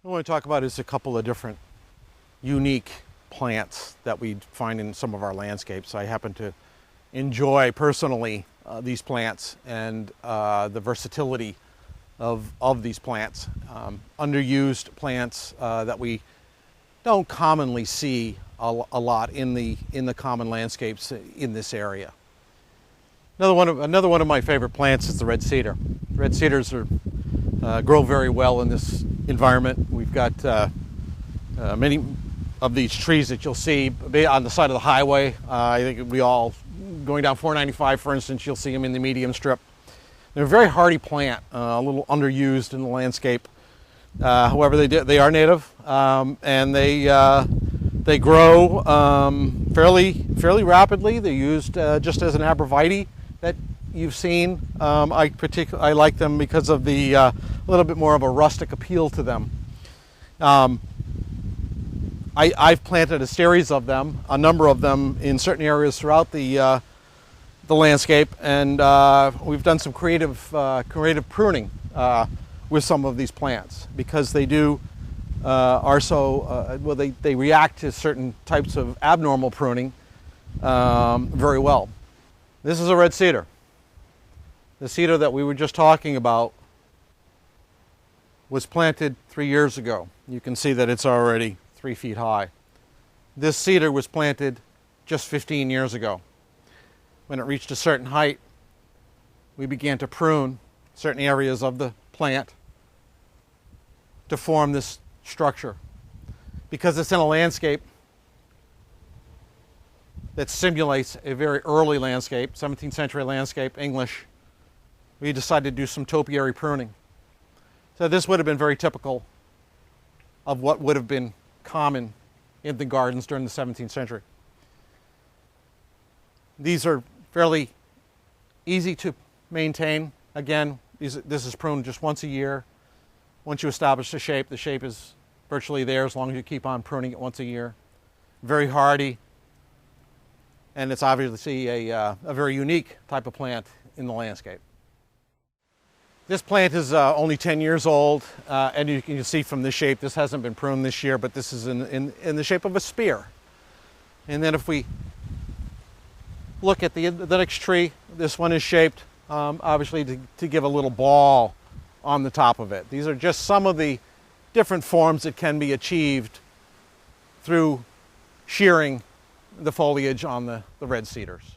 I want to talk about is a couple of different unique plants that we find in some of our landscapes. I happen to enjoy personally these plants and the versatility of these plants. Underused plants that we don't commonly see a lot in the common landscapes in this area. Another one of my favorite plants is the red cedar. Red cedars grow very well in this environment. We've got many of these trees that you'll see on the side of the highway. I think we all, going down 495 for instance, you'll see them in the medium strip. They're a very hardy plant, a little underused in the landscape. However, they are native, and they grow fairly rapidly. They're used just as an arborvitae that you've seen. I like them because of the little bit more of a rustic appeal to them. I've planted a series of them, a number of them in certain areas throughout the landscape, and we've done some creative pruning with some of these plants because they they react to certain types of abnormal pruning very well. This is a red cedar. The cedar that we were just talking about was planted 3 years ago. You can see that it's already 3 feet high. This cedar was planted just 15 years ago. When it reached a certain height, we began to prune certain areas of the plant to form this structure. Because it's in a landscape that simulates a very early landscape, 17th century landscape, English, we decided to do some topiary pruning. So this would have been very typical of what would have been common in the gardens during the 17th century. These are fairly easy to maintain. Again, this is pruned just once a year. Once you establish the shape is virtually there as long as you keep on pruning it once a year. Very hardy, and it's obviously a very unique type of plant in the landscape. This plant is only 10 years old, and you can see from this shape, this hasn't been pruned this year, but this is in the shape of a spear. And then if we look at the next tree, this one is shaped obviously to give a little ball on the top of it. These are just some of the different forms that can be achieved through shearing the foliage on the red cedars.